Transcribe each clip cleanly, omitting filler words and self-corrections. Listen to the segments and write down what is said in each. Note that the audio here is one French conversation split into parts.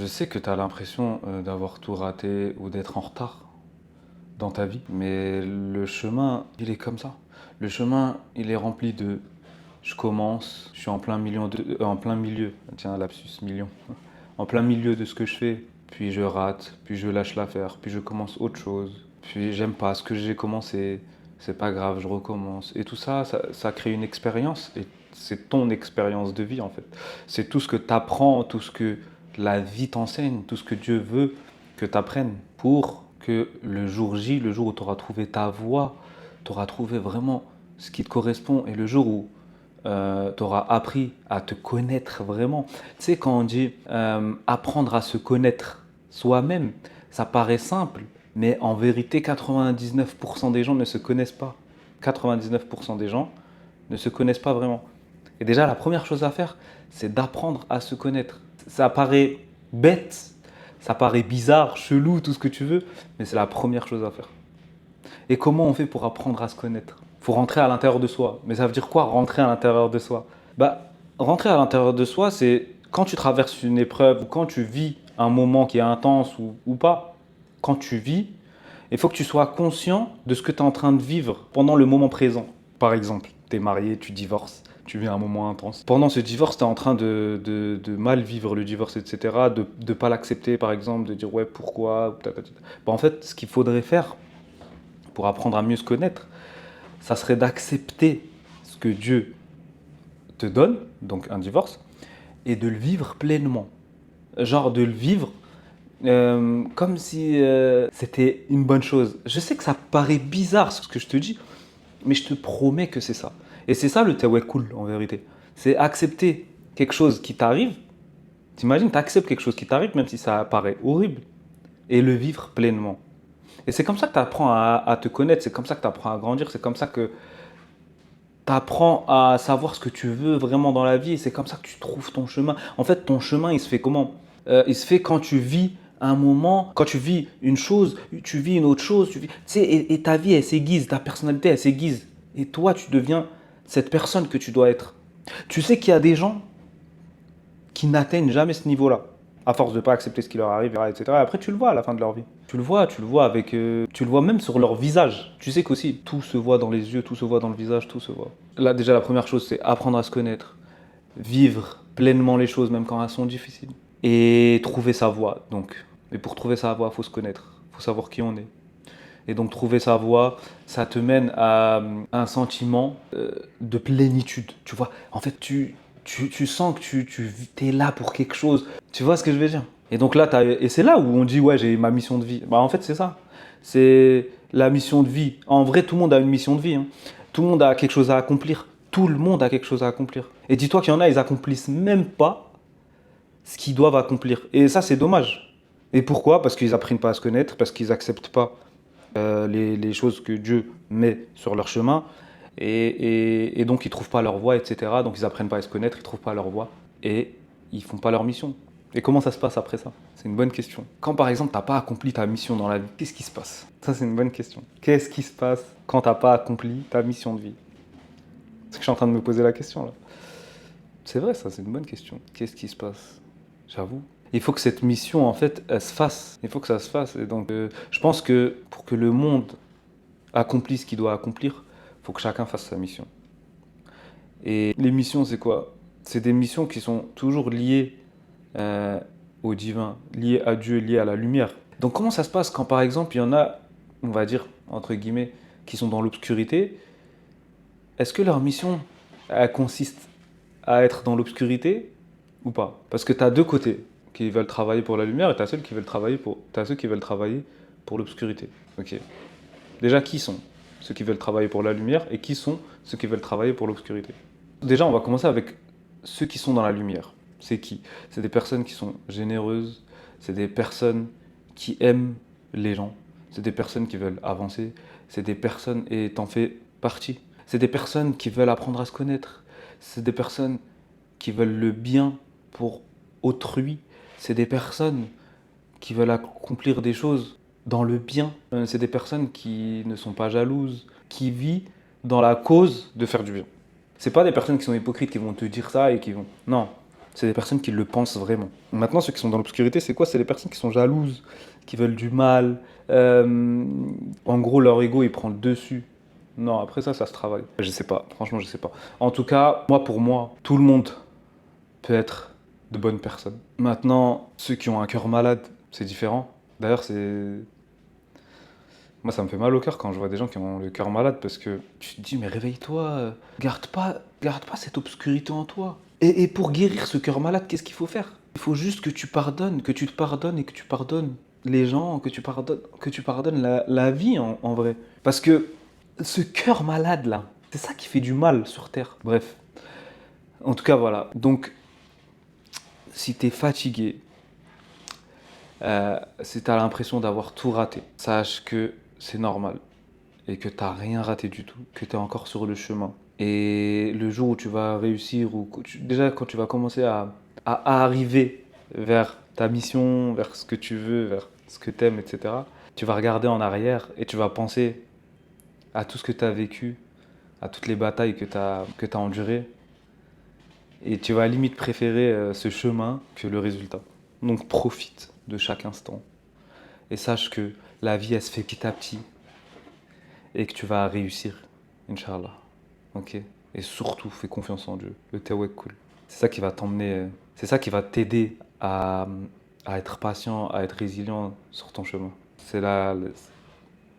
Je sais que tu as l'impression d'avoir tout raté ou d'être en retard dans ta vie, mais le chemin, il est comme ça. Le chemin, il est rempli de je commence, je suis en plein milieu, tiens, lapsus, million, en plein milieu de ce que je fais, puis je rate, puis je lâche l'affaire, puis je commence autre chose, puis j'aime pas ce que j'ai commencé, c'est pas grave, je recommence. Et tout ça, ça crée une expérience, et c'est ton expérience de vie en fait. C'est tout ce que tu apprends, tout ce que la vie t'enseigne, tout ce que Dieu veut que tu apprennes pour que le jour J, le jour où tu auras trouvé ta voie, tu auras trouvé vraiment ce qui te correspond, et le jour où tu auras appris à te connaître vraiment. Tu sais, quand on dit apprendre à se connaître soi-même, ça paraît simple, mais en vérité, 99% des gens ne se connaissent pas. 99% des gens ne se connaissent pas vraiment. Et déjà, la première chose à faire, c'est d'apprendre à se connaître. Ça paraît bête, ça paraît bizarre, chelou, tout ce que tu veux, mais c'est la première chose à faire. Et comment on fait pour apprendre à se connaître? Il faut rentrer à l'intérieur de soi. Mais ça veut dire quoi, rentrer à l'intérieur de soi? Rentrer à l'intérieur de soi, c'est quand tu traverses une épreuve ou quand tu vis un moment qui est intense ou pas, quand tu vis, il faut que tu sois conscient de ce que tu es en train de vivre pendant le moment présent. Par exemple, tu es marié, tu divorces, tu vis un moment intense. Pendant ce divorce, tu es en train de mal vivre le divorce, etc. De ne pas l'accepter, par exemple, de dire ouais, pourquoi. En fait, ce qu'il faudrait faire pour apprendre à mieux se connaître, ça serait d'accepter ce que Dieu te donne, donc un divorce, et de le vivre pleinement. Genre de le vivre comme si c'était une bonne chose. Je sais que ça paraît bizarre ce que je te dis, mais je te promets que c'est ça. Et c'est ça le tawakkul en vérité. C'est accepter quelque chose qui t'arrive. T'imagines, t'acceptes quelque chose qui t'arrive, même si ça paraît horrible, et le vivre pleinement. Et c'est comme ça que tu apprends à te connaître, c'est comme ça que tu apprends à grandir, c'est comme ça que tu apprends à savoir ce que tu veux vraiment dans la vie, et c'est comme ça que tu trouves ton chemin. En fait, ton chemin, il se fait comment? Il se fait quand tu vis un moment, quand tu vis une chose, tu vis une autre chose, tu sais, et ta vie, elle s'aiguise, ta personnalité, elle s'aiguise. Et toi, tu deviens cette personne que tu dois être. Tu sais qu'il y a des gens qui n'atteignent jamais ce niveau-là, à force de ne pas accepter ce qui leur arrive, etc. Et après, tu le vois à la fin de leur vie. Tu le vois avec, tu le vois même sur leur visage. Tu sais qu'aussi, tout se voit dans les yeux, tout se voit dans le visage, tout se voit. Là, déjà, la première chose, c'est apprendre à se connaître, vivre pleinement les choses, même quand elles sont difficiles, et trouver sa voie. Donc, et pour trouver sa voie, il faut se connaître, il faut savoir qui on est. Et donc, trouver sa voie, ça te mène à un sentiment de plénitude. Tu vois, en fait, tu sens que tu es là pour quelque chose. Tu vois ce que je veux dire? Et donc là, et c'est là où on dit, ouais, j'ai ma mission de vie. En fait, c'est ça. C'est la mission de vie. En vrai, tout le monde a une mission de vie, hein. Tout le monde a quelque chose à accomplir. Tout le monde a quelque chose à accomplir. Et dis-toi qu'il y en a, ils accomplissent même pas ce qu'ils doivent accomplir. Et ça, c'est dommage. Et pourquoi? Parce qu'ils apprennent pas à se connaître, parce qu'ils acceptent pas les choses que Dieu met sur leur chemin. Et donc, ils ne trouvent pas leur voie, etc. Donc, ils apprennent pas à se connaître, ils ne trouvent pas leur voie. Et ils font pas leur mission. Et comment ça se passe après ça? C'est une bonne question. Quand, par exemple, tu n'as pas accompli ta mission dans la vie, qu'est-ce qui se passe? Ça, c'est une bonne question. Qu'est-ce qui se passe quand tu n'as pas accompli ta mission de vie? C'est que je suis en train de me poser la question, là. C'est vrai, ça, c'est une bonne question. Qu'est-ce qui se passe? J'avoue. Il faut que cette mission, en fait, elle se fasse. Il faut que ça se fasse. Et donc, je pense que pour que le monde accomplisse ce qu'il doit accomplir, il faut que chacun fasse sa mission. Et les missions, c'est quoi? C'est des missions qui sont toujours liées au divin, liées à Dieu, liées à la lumière. Donc, comment ça se passe quand, par exemple, il y en a, on va dire, entre guillemets, qui sont dans l'obscurité? Est-ce que leur mission, elle consiste à être dans l'obscurité ou pas? Parce que tu as deux côtés qui veulent travailler pour la lumière et tu as ceux qui veulent travailler pour l'obscurité. Ok. Déjà, qui sont ceux qui veulent travailler pour la lumière et qui sont ceux qui veulent travailler pour l'obscurité? Déjà, on va commencer avec ceux qui sont dans la lumière. C'est qui? C'est des personnes qui sont généreuses, c'est des personnes qui aiment les gens, c'est des personnes qui veulent avancer, c'est des personnes, et t'en fais partie, c'est des personnes qui veulent apprendre à se connaître, c'est des personnes qui veulent le bien pour autrui, c'est des personnes qui veulent accomplir des choses dans le bien. C'est des personnes qui ne sont pas jalouses, qui vivent dans la cause de faire du bien. C'est pas des personnes qui sont hypocrites qui vont te dire ça et qui vont... Non, C'est des personnes qui le pensent vraiment. Maintenant, ceux qui sont dans l'obscurité, c'est quoi? C'est les personnes qui sont jalouses, qui veulent du mal. Euh, En gros, leur ego, il prend le dessus. Non, après ça se travaille. Je sais pas, franchement, je sais pas. En tout cas, moi, pour moi, tout le monde peut être de bonnes personnes. Maintenant, ceux qui ont un cœur malade, c'est différent. D'ailleurs, c'est... Moi, ça me fait mal au cœur quand je vois des gens qui ont le cœur malade parce que tu te dis, mais réveille-toi, garde pas cette obscurité en toi. Et pour guérir ce cœur malade, qu'est-ce qu'il faut faire? Il faut juste que tu pardonnes, que tu te pardonnes et que tu pardonnes les gens, que tu pardonnes la vie en vrai. Parce que ce cœur malade là, c'est ça qui fait du mal sur Terre. Bref, en tout cas, voilà. Donc, si t'es fatigué, si t'as l'impression d'avoir tout raté, sache que c'est normal et que t'as rien raté du tout, que t'es encore sur le chemin. Et le jour où tu vas réussir, déjà quand tu vas commencer à arriver vers ta mission, vers ce que tu veux, vers ce que t'aimes, etc., tu vas regarder en arrière et tu vas penser à tout ce que tu as vécu, à toutes les batailles que t'as endurées. Et tu vas limite préférer ce chemin que le résultat. Donc profite de chaque instant. Et sache que la vie, elle se fait petit à petit. Et que tu vas réussir, Inch'Allah. Ok? Et surtout, fais confiance en Dieu. Le tawakkul. C'est ça qui va t'emmener, c'est ça qui va t'aider à être patient, à être résilient sur ton chemin. C'est là,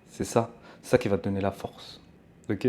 c'est ça. C'est ça qui va te donner la force. Ok?